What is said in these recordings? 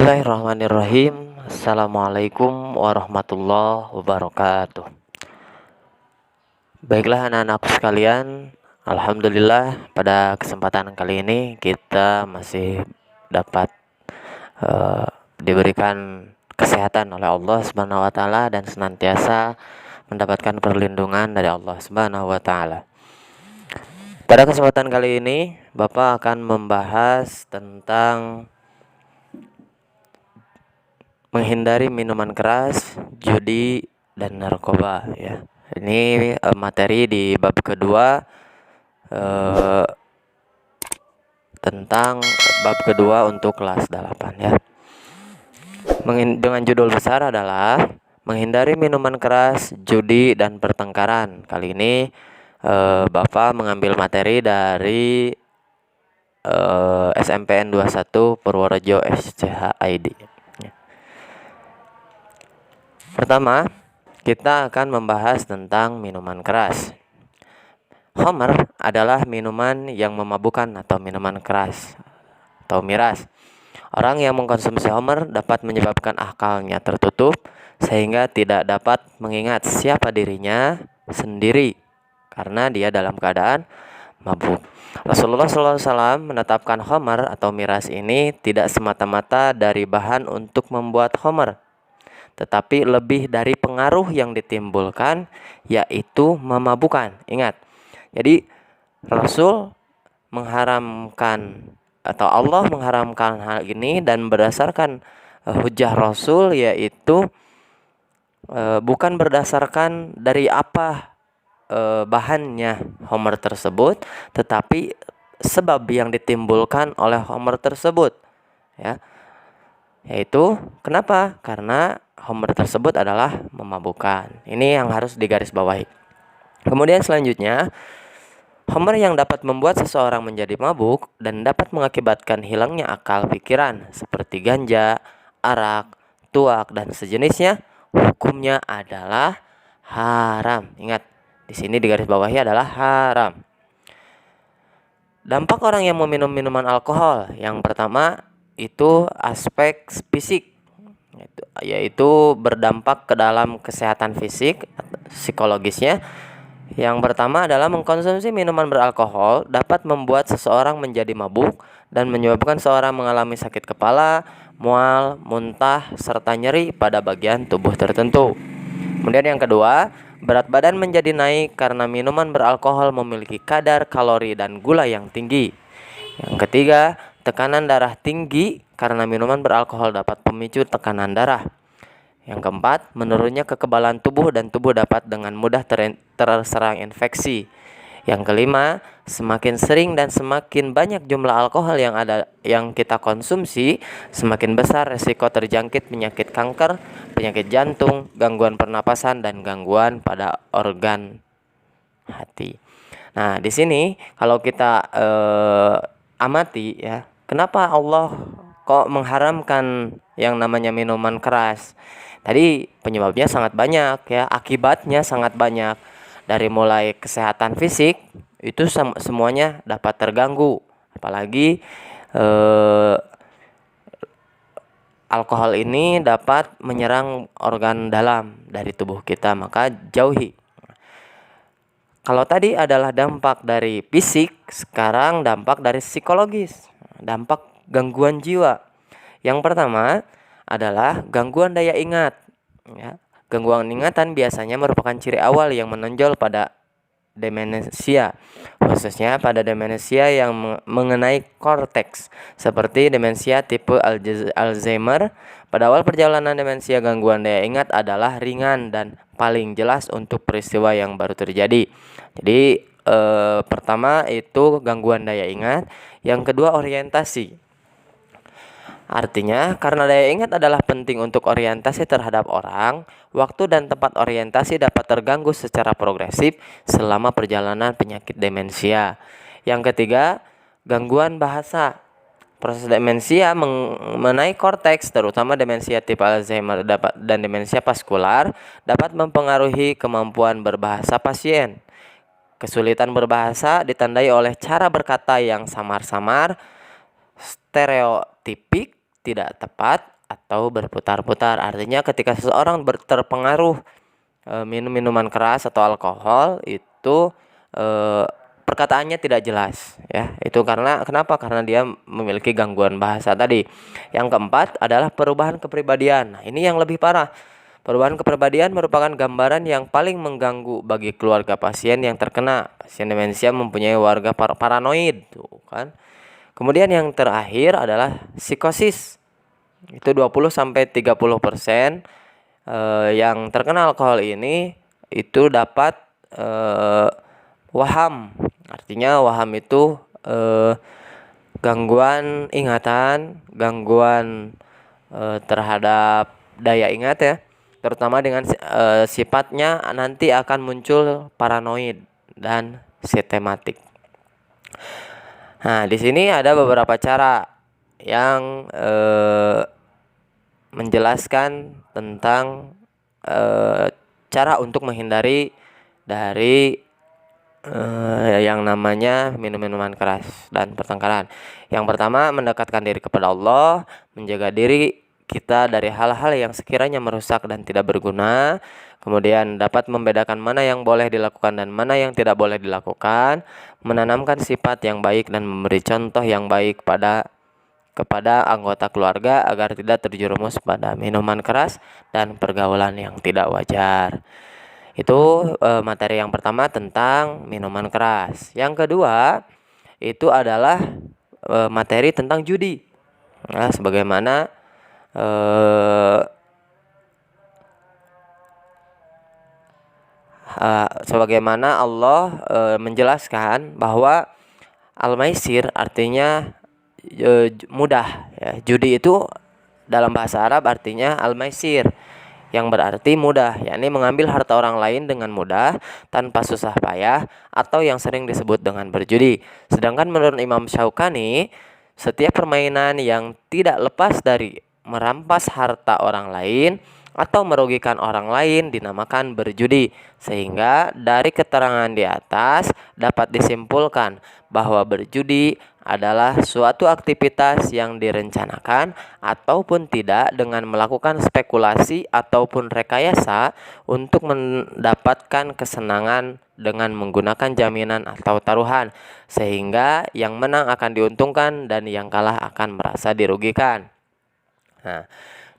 Bismillahirrahmanirrahim. Assalamualaikum warahmatullahi wabarakatuh. Baiklah anak-anakku sekalian, alhamdulillah pada kesempatan kali ini kita masih dapat diberikan kesehatan oleh Allah Subhanahu wa taala dan senantiasa mendapatkan perlindungan dari Allah Subhanahu wa taala. Pada kesempatan kali ini Bapak akan membahas tentang menghindari minuman keras, judi, dan narkoba ya. Ini materi di bab kedua tentang bab kedua untuk kelas 8 ya. Dengan judul besar adalah menghindari minuman keras, judi, dan pertengkaran. Kali ini Bapak mengambil materi dari SMPN 21 Purworejo SCH-ID. Pertama, kita akan membahas tentang minuman keras. Khamr adalah minuman yang memabukkan atau minuman keras atau miras. Orang yang mengkonsumsi khamr dapat menyebabkan akalnya tertutup sehingga tidak dapat mengingat siapa dirinya sendiri karena dia dalam keadaan mabuk. Rasulullah SAW menetapkan khamr atau miras ini tidak semata-mata dari bahan untuk membuat khamr, tetapi lebih dari pengaruh yang ditimbulkan, yaitu memabukkan. Ingat, jadi Rasul mengharamkan atau Allah mengharamkan hal ini dan berdasarkan hujah Rasul, yaitu bukan berdasarkan dari apa bahannya khamr tersebut, tetapi sebab yang ditimbulkan oleh khamr tersebut ya. Yaitu kenapa? Karena khamr tersebut adalah memabukkan. Ini yang harus digarisbawahi. Kemudian selanjutnya, khamr yang dapat membuat seseorang menjadi mabuk dan dapat mengakibatkan hilangnya akal pikiran seperti ganja, arak, tuak, dan sejenisnya, hukumnya adalah haram. Ingat, di sini digarisbawahi adalah haram. Dampak orang yang meminum minuman alkohol, yang pertama itu aspek fisik, yaitu berdampak ke dalam kesehatan fisik, psikologisnya. Yang pertama adalah mengkonsumsi minuman beralkohol dapat membuat seseorang menjadi mabuk dan menyebabkan seorang mengalami sakit kepala, mual, muntah, serta nyeri pada bagian tubuh tertentu. Kemudian yang kedua, berat badan menjadi naik karena minuman beralkohol memiliki kadar kalori dan gula yang tinggi. Yang ketiga, tekanan darah tinggi karena minuman beralkohol dapat memicu tekanan darah. Yang keempat, menurunnya kekebalan tubuh dan tubuh dapat dengan mudah terserang infeksi. Yang kelima, semakin sering dan semakin banyak jumlah alkohol yang kita konsumsi, semakin besar resiko terjangkit penyakit kanker, penyakit jantung, gangguan pernapasan, dan gangguan pada organ hati. Nah, di sini kalau kita amati ya, kenapa Allah kok mengharamkan yang namanya minuman keras? Tadi penyebabnya sangat banyak ya, akibatnya sangat banyak. Dari mulai kesehatan fisik itu semuanya dapat terganggu, apalagi alkohol ini dapat menyerang organ dalam dari tubuh kita, maka jauhi. Kalau tadi adalah dampak dari fisik, sekarang dampak dari psikologis, dampak gangguan jiwa. Yang pertama adalah gangguan daya ingat ya. Gangguan ingatan biasanya merupakan ciri awal yang menonjol pada demensia, khususnya pada demensia yang mengenai korteks, seperti demensia tipe Alzheimer. Pada awal perjalanan demensia, gangguan daya ingat adalah ringan dan paling jelas untuk peristiwa yang baru terjadi. Jadi pertama itu gangguan daya ingat, yang kedua orientasi. Artinya, karena daya ingat adalah penting untuk orientasi terhadap orang, waktu dan tempat orientasi dapat terganggu secara progresif selama perjalanan penyakit demensia. Yang ketiga, gangguan bahasa. Proses demensia mengenai korteks, terutama demensia tipe Alzheimer dan demensia vaskular, dapat mempengaruhi kemampuan berbahasa pasien. Kesulitan berbahasa ditandai oleh cara berkata yang samar-samar, stereotipik, tidak tepat, atau berputar-putar. Artinya ketika seseorang terpengaruh minum minuman keras atau alkohol itu perkataannya tidak jelas, ya. Itu karena kenapa? Karena dia memiliki gangguan bahasa tadi. Yang keempat adalah perubahan kepribadian. Nah, ini yang lebih parah. Perubahan kepribadian merupakan gambaran yang paling mengganggu bagi keluarga pasien yang terkena. Pasien demensia mempunyai warga paranoid, tuh kan. Kemudian yang terakhir adalah psikosis. Itu 20-30% yang terkena alkohol ini itu dapat waham. Artinya waham itu gangguan ingatan, gangguan terhadap daya ingat, ya. Terutama dengan sifatnya nanti akan muncul paranoid dan sistematik. Nah, di sini ada beberapa cara yang menjelaskan tentang cara untuk menghindari dari yang namanya minum-minuman keras dan pertengkaran. Yang pertama, mendekatkan diri kepada Allah, menjaga diri kita dari hal-hal yang sekiranya merusak dan tidak berguna. Kemudian dapat membedakan mana yang boleh dilakukan dan mana yang tidak boleh dilakukan, menanamkan sifat yang baik dan memberi contoh yang baik kepada anggota keluarga agar tidak terjerumus pada minuman keras dan pergaulan yang tidak wajar. Itu materi yang pertama tentang minuman keras. Yang kedua itu adalah materi tentang judi. Nah, sebagaimana Allah menjelaskan bahwa al-maisir artinya mudah, ya. Judi itu dalam bahasa Arab artinya al-maisir, yang berarti mudah, yakni mengambil harta orang lain dengan mudah tanpa susah payah, atau yang sering disebut dengan berjudi. Sedangkan menurut Imam Syaukani, setiap permainan yang tidak lepas dari merampas harta orang lain atau merugikan orang lain dinamakan berjudi. Sehingga dari keterangan di atas dapat disimpulkan bahwa berjudi adalah suatu aktivitas yang direncanakan ataupun tidak dengan melakukan spekulasi ataupun rekayasa untuk mendapatkan kesenangan dengan menggunakan jaminan atau taruhan, sehingga yang menang akan diuntungkan dan yang kalah akan merasa dirugikan. Nah,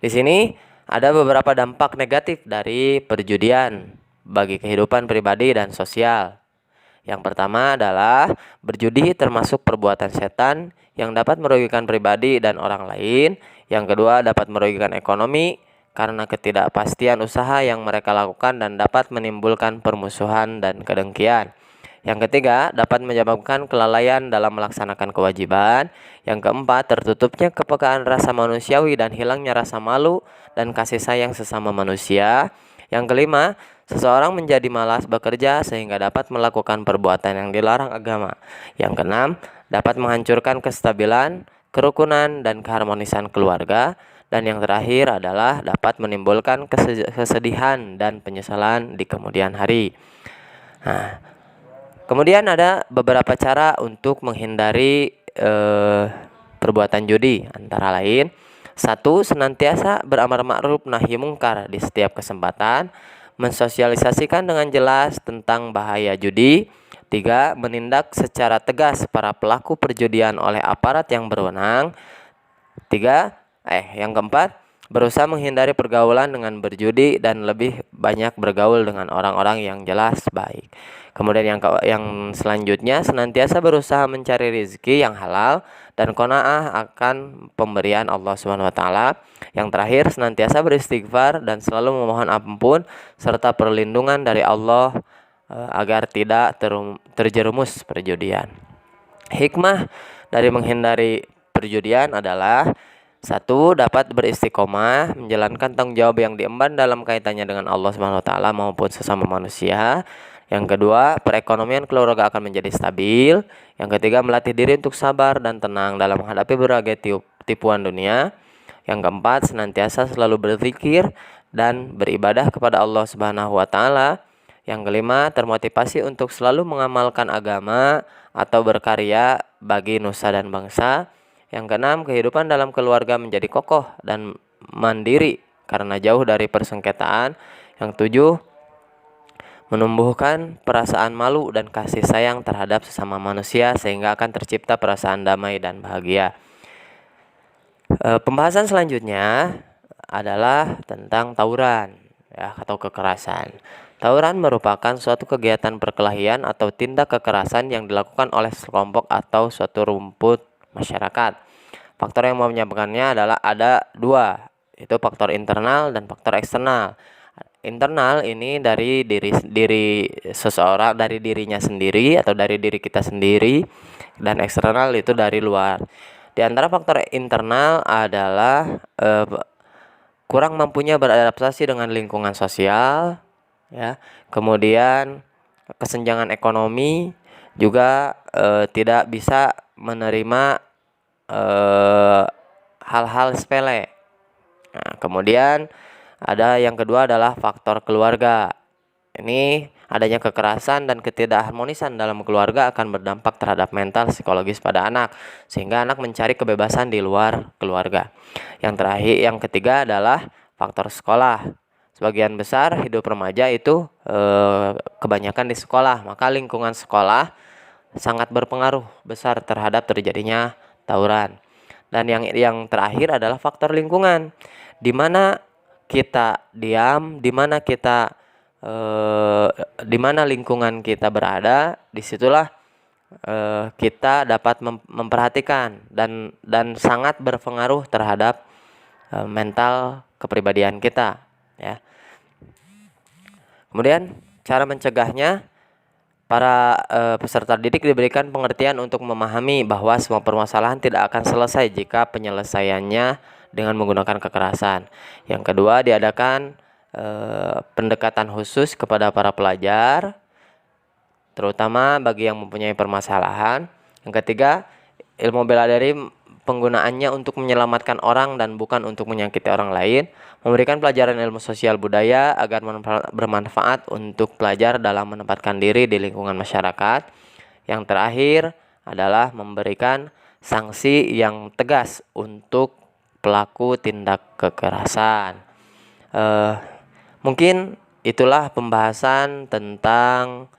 di sini ada beberapa dampak negatif dari perjudian bagi kehidupan pribadi dan sosial. Yang pertama adalah berjudi termasuk perbuatan setan yang dapat merugikan pribadi dan orang lain. Yang kedua, dapat merugikan ekonomi karena ketidakpastian usaha yang mereka lakukan dan dapat menimbulkan permusuhan dan kedengkian. Yang ketiga, dapat menyebabkan kelalaian dalam melaksanakan kewajiban. Yang keempat, tertutupnya kepekaan rasa manusiawi dan hilangnya rasa malu dan kasih sayang sesama manusia. Yang kelima, seseorang menjadi malas bekerja sehingga dapat melakukan perbuatan yang dilarang agama. Yang keenam, dapat menghancurkan kestabilan, kerukunan, dan keharmonisan keluarga. Dan yang terakhir adalah dapat menimbulkan kesedihan dan penyesalan di kemudian hari. Nah, kemudian ada beberapa cara untuk menghindari perbuatan judi, antara lain: 1. Senantiasa beramar ma'ruf nahi mungkar di setiap kesempatan, mensosialisasikan dengan jelas tentang bahaya judi. 3. Menindak secara tegas para pelaku perjudian oleh aparat yang berwenang. Yang keempat, berusaha menghindari pergaulan dengan berjudi dan lebih banyak bergaul dengan orang-orang yang jelas baik. Kemudian yang selanjutnya, senantiasa berusaha mencari rezeki yang halal dan qanaah akan pemberian Allah Subhanahu wa taala. Yang terakhir, senantiasa beristighfar dan selalu memohon ampun serta perlindungan dari Allah agar tidak terjerumus perjudian. Hikmah dari menghindari perjudian adalah: 1. Dapat beristiqomah menjalankan tanggung jawab yang diemban dalam kaitannya dengan Allah Subhanahu wa taala maupun sesama manusia. Yang kedua, perekonomian keluarga akan menjadi stabil. Yang ketiga, melatih diri untuk sabar dan tenang dalam menghadapi berbagai tipuan dunia. Yang keempat, senantiasa selalu berzikir dan beribadah kepada Allah Subhanahu wa taala. Yang kelima, termotivasi untuk selalu mengamalkan agama atau berkarya bagi nusa dan bangsa. Yang keenam, kehidupan dalam keluarga menjadi kokoh dan mandiri karena jauh dari persengketaan. Yang ketujuh, menumbuhkan perasaan malu dan kasih sayang terhadap sesama manusia sehingga akan tercipta perasaan damai dan bahagia. Pembahasan selanjutnya adalah tentang tawuran ya, atau kekerasan. Tawuran merupakan suatu kegiatan perkelahian atau tindak kekerasan yang dilakukan oleh sekelompok atau suatu rumput masyarakat. Faktor yang menyebabkannya adalah ada dua, yaitu faktor internal dan faktor eksternal. Internal ini dari diri seseorang, dari dirinya sendiri atau dari diri kita sendiri, dan eksternal itu dari luar. Di antara faktor internal adalah kurang mampunya beradaptasi dengan lingkungan sosial, ya. Kemudian kesenjangan ekonomi, juga tidak bisa menerima hal-hal sepele. Nah, kemudian ada yang kedua adalah faktor keluarga. Ini adanya kekerasan dan ketidakharmonisan dalam keluarga akan berdampak terhadap mental psikologis pada anak, sehingga anak mencari kebebasan di luar keluarga. Yang terakhir, yang ketiga adalah faktor sekolah. Sebagian besar hidup remaja itu kebanyakan di sekolah, maka lingkungan sekolah sangat berpengaruh besar terhadap terjadinya tawuran. Dan yang terakhir adalah faktor lingkungan, di mana kita diam, di mana lingkungan kita berada, disitulah kita dapat memperhatikan dan sangat berpengaruh terhadap mental kepribadian kita, ya. Kemudian cara mencegahnya, para peserta didik diberikan pengertian untuk memahami bahwa semua permasalahan tidak akan selesai jika penyelesaiannya dengan menggunakan kekerasan. Yang kedua, diadakan pendekatan khusus kepada para pelajar, terutama bagi yang mempunyai permasalahan. Yang ketiga, ilmu bela diri penggunaannya untuk menyelamatkan orang dan bukan untuk menyakiti orang lain. Memberikan pelajaran ilmu sosial budaya agar bermanfaat untuk pelajar dalam menempatkan diri di lingkungan masyarakat. Yang terakhir adalah memberikan sanksi yang tegas untuk pelaku tindak kekerasan. Mungkin itulah pembahasan tentang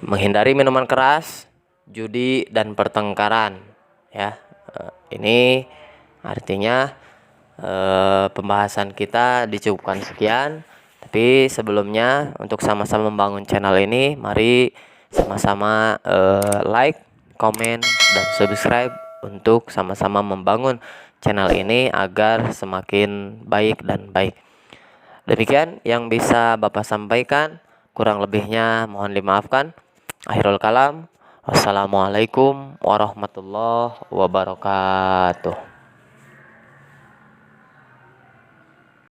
menghindari minuman keras, judi, dan pertengkaran, ya. Ini artinya pembahasan kita dicukupkan sekian. Tapi sebelumnya, untuk sama-sama membangun channel ini, mari sama-sama like, komen, dan subscribe untuk sama-sama membangun channel ini agar semakin baik dan baik. Demikian yang bisa Bapak sampaikan, kurang lebihnya mohon dimaafkan. Akhirul kalam, wassalamualaikum warahmatullahi wabarakatuh.